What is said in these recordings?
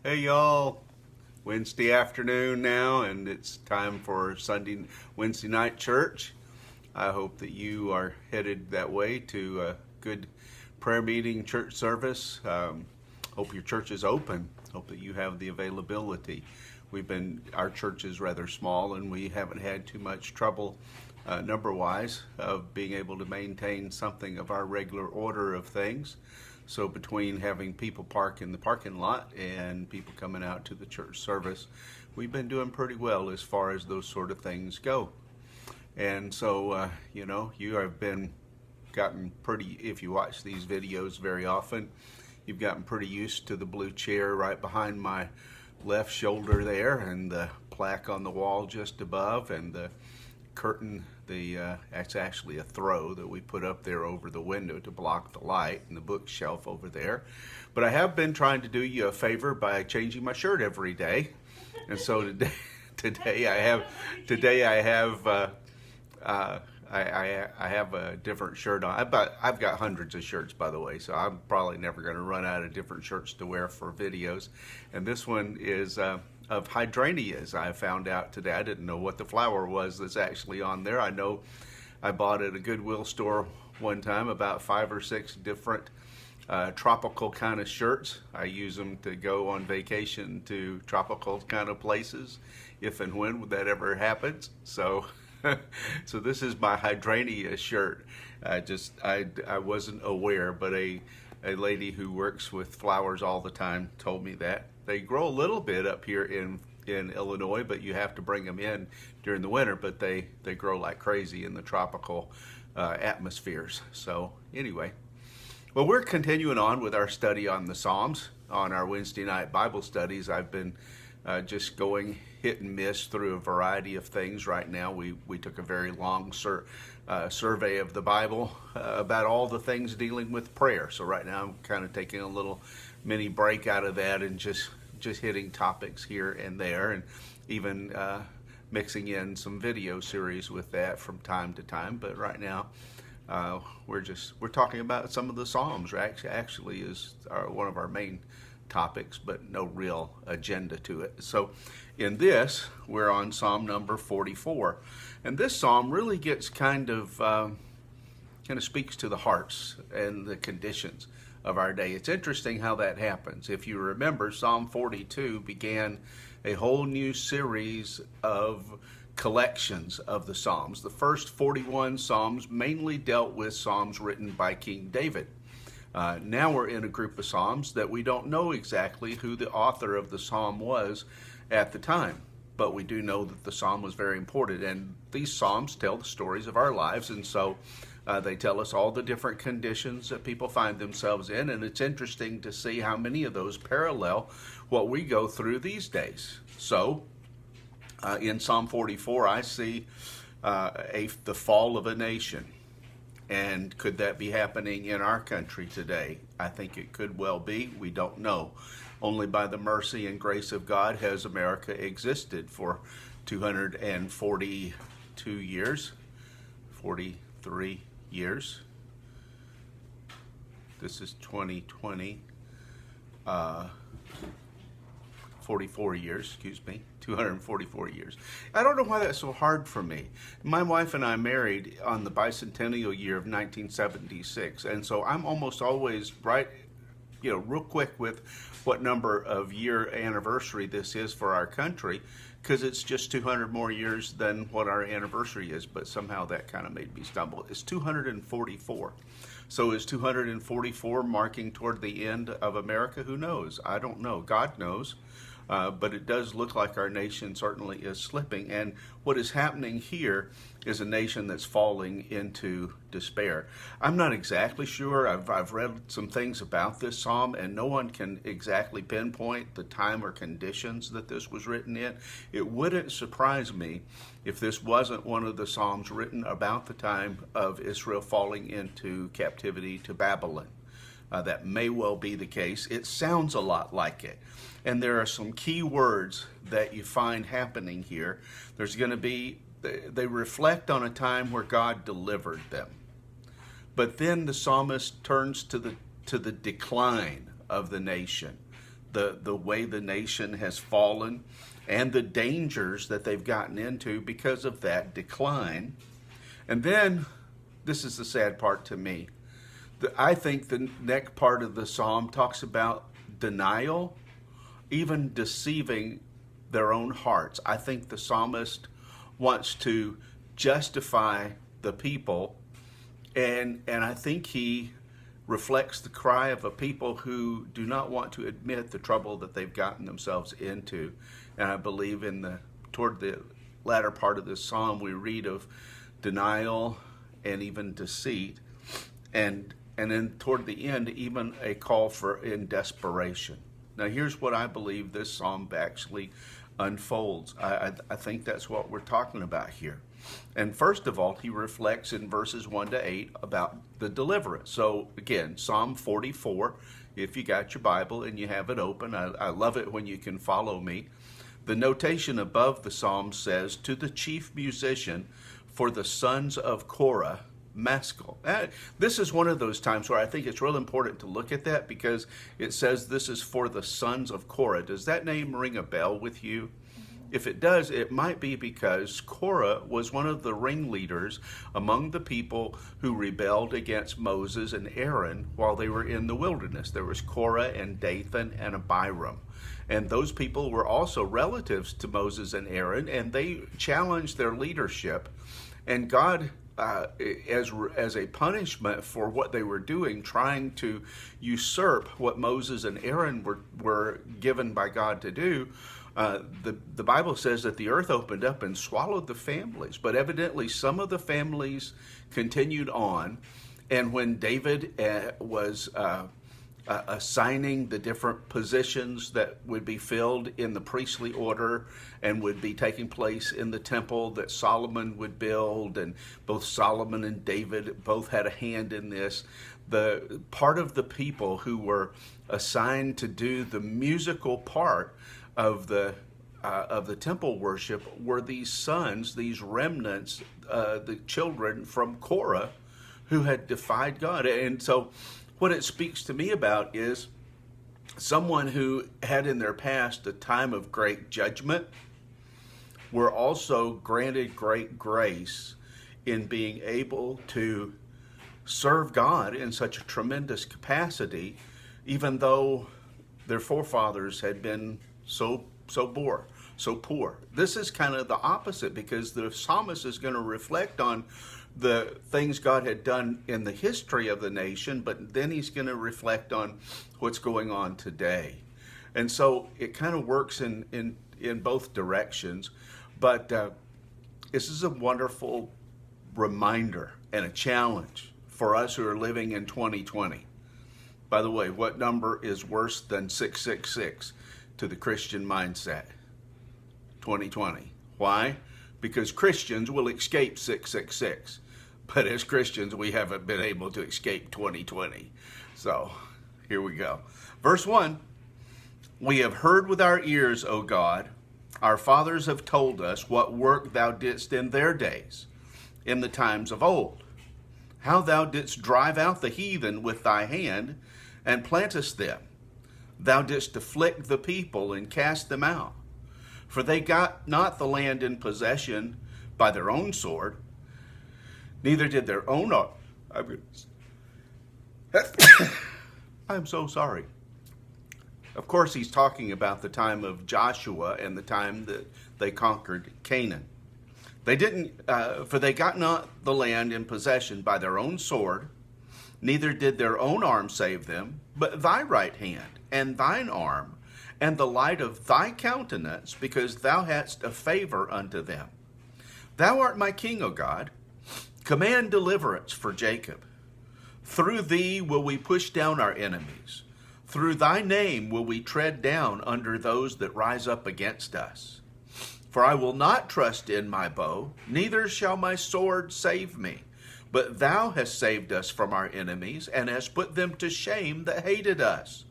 Hey y'all, Wednesday afternoon now, and it's time for Wednesday night church. I hope that you are headed that way to a good prayer meeting, church service. Hope your church is open. Hope that you have the availability. Our church is rather small, and we haven't had too much trouble number-wise of being able to maintain something of our regular order of things. So between having people park in the parking lot and people coming out to the church service, we've been doing pretty well as far as those sort of things go. And so, you have gotten pretty, if you watch these videos very often, you've gotten pretty used to the blue chair right behind my left shoulder there, and the plaque on the wall just above, and the curtain, that's actually a throw that we put up there over the window to block the light, and the bookshelf over there. But I have been trying to do you a favor by changing my shirt every day, and so today I have a different shirt on. I've got hundreds of shirts, by the way, so I'm probably never going to run out of different shirts to wear for videos. And this one is of hydrangeas. I found out today. I didn't know what the flower was that's actually on there. I know I bought at a Goodwill store one time about 5 or 6 different tropical kind of shirts. I use them to go on vacation to tropical kind of places, if and when that ever happens. So so this is my hydrangea shirt. I wasn't aware, but a lady who works with flowers all the time told me that. They grow a little bit up here in Illinois, but you have to bring them in during the winter, but they grow like crazy in the tropical atmospheres. So anyway, well, we're continuing on with our study on the Psalms. On our Wednesday night Bible studies, I've been just going hit and miss through a variety of things. Right now, we took a very long survey of the Bible about all the things dealing with prayer. So right now, I'm kind of taking a little mini break out of that and just hitting topics here and there, and even mixing in some video series with that from time to time. But right now, we're talking about some of the Psalms. Actually, is one of our main topics, but no real agenda to it. So in this, we're on Psalm number 44, and this psalm really gets kind of speaks to the hearts and the conditions of our day. It's interesting how that happens. If you remember, Psalm 42 began a whole new series of collections of the Psalms. The first 41 Psalms mainly dealt with Psalms written by King David. Now we're in a group of Psalms that we don't know exactly who the author of the Psalm was at the time, but we do know that the Psalm was very important, and these Psalms tell the stories of our lives, and so they tell us all the different conditions that people find themselves in, and it's interesting to see how many of those parallel what we go through these days. So in Psalm 44, I see the fall of a nation. And could that be happening in our country today? I think it could well be. We don't know. Only by the mercy and grace of God has America existed for 242 years, 43 years. This is 2020. 44 years, 244 years. I don't know why that's so hard for me. My wife and I married on the bicentennial year of 1976, and so I'm almost always right, real quick with what number of year anniversary this is for our country, because it's just 200 more years than what our anniversary is, but somehow that kind of made me stumble. It's 244. So is 244 marking toward the end of America? Who knows? I don't know. God knows. But it does look like our nation certainly is slipping. And what is happening here is a nation that's falling into despair. I'm not exactly sure. I've read some things about this psalm, and no one can exactly pinpoint the time or conditions that this was written in. It wouldn't surprise me if this wasn't one of the psalms written about the time of Israel falling into captivity to Babylon. That may well be the case. It sounds a lot like it. And there are some key words that you find happening here. There's going to be, they reflect on a time where God delivered them. But then the psalmist turns to the decline of the nation. the way the nation has fallen and the dangers that they've gotten into because of that decline. And then, this is the sad part to me. I think the next part of the psalm talks about denial, even deceiving their own hearts. I think the psalmist wants to justify the people, and I think he reflects the cry of a people who do not want to admit the trouble that they've gotten themselves into. And I believe toward the latter part of this psalm, we read of denial and even deceit, and then toward the end, even a call for in desperation. Now, here's what I believe this psalm actually unfolds. I think that's what we're talking about here. And first of all, he reflects in verses 1 to 8 about the deliverance. So again, Psalm 44, if you got your Bible and you have it open, I love it when you can follow me. The notation above the psalm says, to the chief musician for the sons of Korah, Maskil. This is one of those times where I think it's real important to look at that, because it says this is for the sons of Korah. Does that name ring a bell with you? If it does, it might be because Korah was one of the ringleaders among the people who rebelled against Moses and Aaron while they were in the wilderness. There was Korah and Dathan and Abiram. And those people were also relatives to Moses and Aaron, and they challenged their leadership. And God, as a punishment for what they were doing, trying to usurp what Moses and Aaron were given by God to do, the Bible says that the earth opened up and swallowed the families. But evidently some of the families continued on. And when David was assigning the different positions that would be filled in the priestly order and would be taking place in the temple that Solomon would build, and both Solomon and David both had a hand in this, the part of the people who were assigned to do the musical part of the temple worship were these sons, these remnants, the children from Korah, who had defied God. And so what it speaks to me about is someone who had in their past a time of great judgment were also granted great grace in being able to serve God in such a tremendous capacity, even though their forefathers had been so poor. This is kind of the opposite, because the psalmist is going to reflect on the things God had done in the history of the nation, but then he's going to reflect on what's going on today. And so it kind of works in both directions. But this is a wonderful reminder and a challenge for us who are living in 2020. By the way, what number is worse than 666 to the Christian mindset? 2020. Why? Because Christians will escape 666. But as Christians, we haven't been able to escape 2020. So, here we go. Verse 1, we have heard with our ears, O God, our fathers have told us what work thou didst in their days, in the times of old, how thou didst drive out the heathen with thy hand, and plantest them. Thou didst afflict the people and cast them out. For they got not the land in possession by their own sword, neither did their own arm. I'm so sorry. Of course, he's talking about the time of Joshua and the time that they conquered Canaan. They didn't, for they got not the land in possession by their own sword, neither did their own arm save them, but thy right hand and thine arm, and the light of thy countenance, because thou hadst a favor unto them. Thou art my king, O God. Command deliverance for Jacob. Through thee will we push down our enemies. Through thy name will we tread down under those that rise up against us. For I will not trust in my bow, neither shall my sword save me. But thou hast saved us from our enemies, and hast put them to shame that hated us.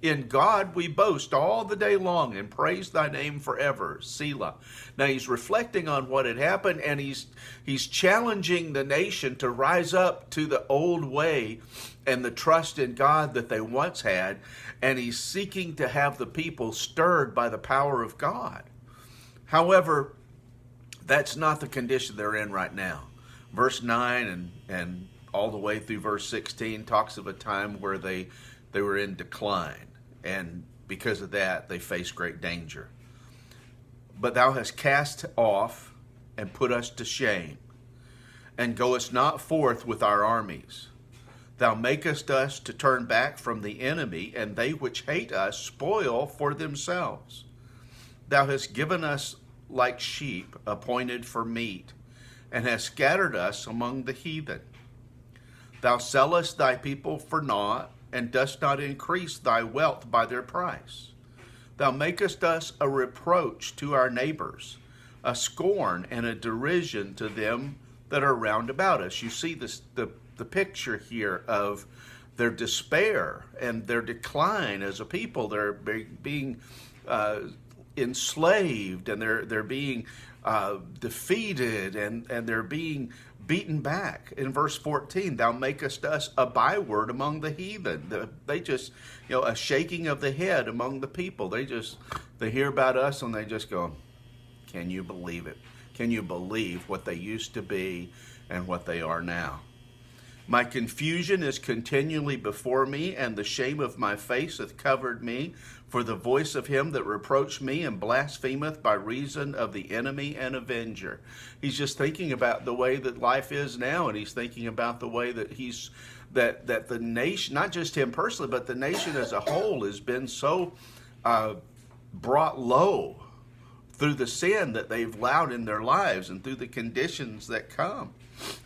In God we boast all the day long and praise thy name forever. Selah. Now he's reflecting on what had happened, and he's challenging the nation to rise up to the old way and the trust in God that they once had, and he's seeking to have the people stirred by the power of God. However, that's not the condition they're in right now. Verse 9 and all the way through verse 16 talks of a time where they were in decline, and because of that they face great danger. But thou hast cast off and put us to shame, and goest not forth with our armies. Thou makest us to turn back from the enemy, and they which hate us spoil for themselves. Thou hast given us like sheep appointed for meat, and hast scattered us among the heathen. Thou sellest thy people for naught, and dost not increase thy wealth by their price. Thou makest us a reproach to our neighbors, a scorn and a derision to them that are round about us. You see the picture here of their despair and their decline as a people. They're being enslaved, and they're being defeated, and they're being beaten back. In verse 14, thou makest us a byword among the heathen. They just, a shaking of the head among the people. They hear about us and they just go, can you believe it? Can you believe what they used to be and what they are now? My confusion is continually before me, and the shame of my face hath covered me. For the voice of him that reproached me and blasphemeth by reason of the enemy and avenger. He's just thinking about the way that life is now, and he's thinking about the way that that the nation, not just him personally, but the nation as a whole, has been so brought low through the sin that they've allowed in their lives and through the conditions that come.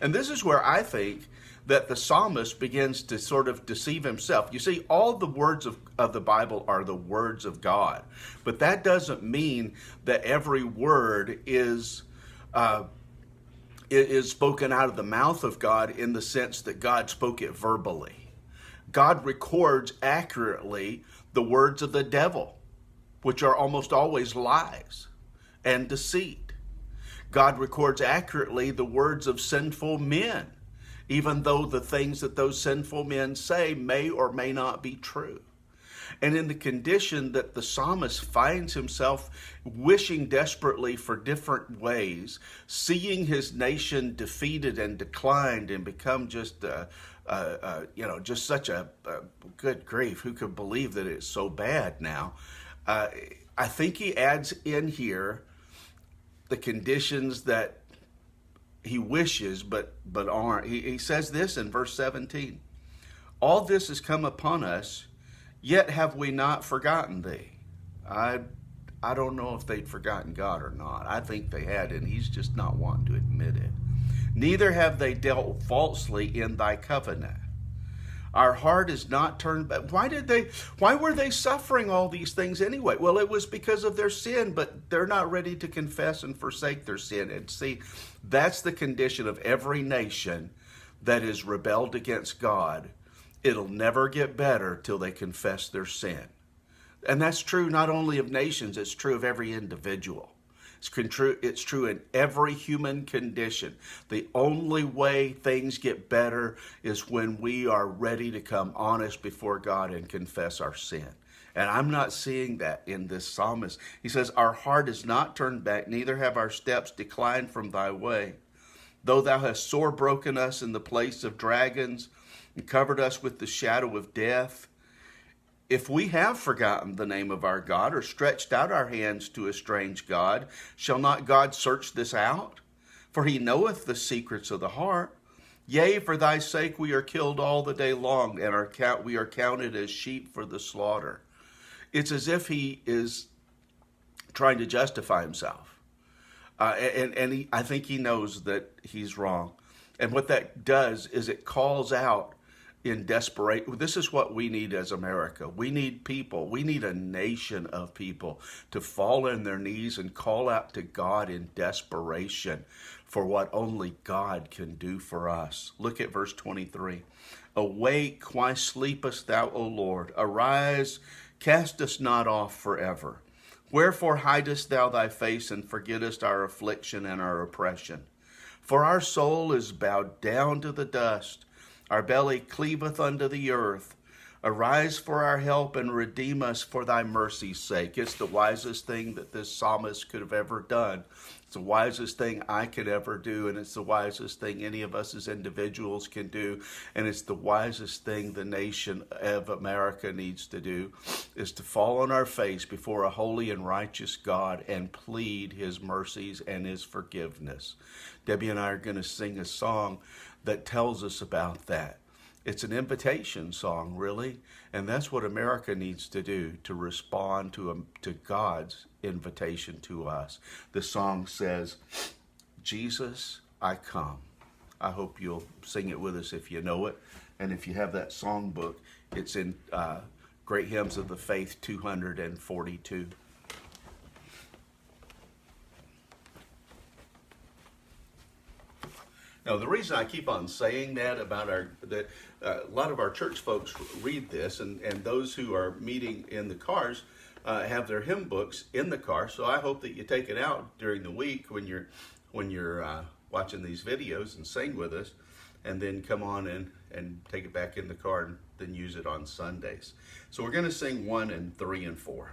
And this is where I think that the psalmist begins to sort of deceive himself. You see, all the words of the Bible are the words of God. But that doesn't mean that every word is spoken out of the mouth of God in the sense that God spoke it verbally. God records accurately the words of the devil, which are almost always lies and deceit. God records accurately the words of sinful men, even though the things that those sinful men say may or may not be true. And in the condition that the psalmist finds himself wishing desperately for different ways, seeing his nation defeated and declined and become just such a good grief, who could believe that it's so bad now? I think he adds in here the conditions that he wishes but aren't. He says this in verse 17. All this has come upon us, yet have we not forgotten thee. I don't know if they'd forgotten God or not. I think they had, and he's just not wanting to admit it. Neither have they dealt falsely in thy covenant. Our heart is not turned back. Why were they suffering all these things anyway? Well, it was because of their sin, but they're not ready to confess and forsake their sin. And see, that's the condition of every nation that is rebelled against God. It'll never get better till they confess their sin. And that's true not only of nations, it's true of every individual. It's true in every human condition. The only way things get better is when we are ready to come honest before God and confess our sin. And I'm not seeing that in this psalmist. He says, our heart is not turned back, neither have our steps declined from thy way. Though thou hast sore broken us in the place of dragons and covered us with the shadow of death, if we have forgotten the name of our God or stretched out our hands to a strange God, shall not God search this out? For he knoweth the secrets of the heart. Yea, for thy sake we are killed all the day long, and we are counted as sheep for the slaughter. It's as if he is trying to justify himself. I think he knows that he's wrong. And what that does is it calls out in desperation. This is what we need as America. We need people. We need a nation of people to fall on their knees and call out to God in desperation for what only God can do for us. Look at verse 23. Awake, why sleepest thou, O Lord? Arise, Cast us not off forever. Wherefore hidest thou thy face, and forgettest our affliction and our oppression? For our soul is bowed down to the dust, our belly cleaveth unto the earth. Arise for our help, and redeem us for thy mercy's sake. It's the wisest thing that this psalmist could have ever done. It's the wisest thing I could ever do, and it's the wisest thing any of us as individuals can do, and it's the wisest thing the nation of America needs to do, is to fall on our face before a holy and righteous God and plead his mercies and his forgiveness. Debbie and I are going to sing a song that tells us about that. It's an invitation song, really, and that's what America needs to do, to respond to God's invitation to us. The song says, Jesus, I come. I hope you'll sing it with us if you know it, and if you have that song book, it's in Great Hymns of the Faith 242. Now, the reason I keep on saying that about a lot of our church folks read this, and those who are meeting in the cars have their hymn books in the car. So I hope that you take it out during the week when you're watching these videos and sing with us, and then come on and take it back in the car and then use it on Sundays. So we're going to sing 1 and 3 and 4.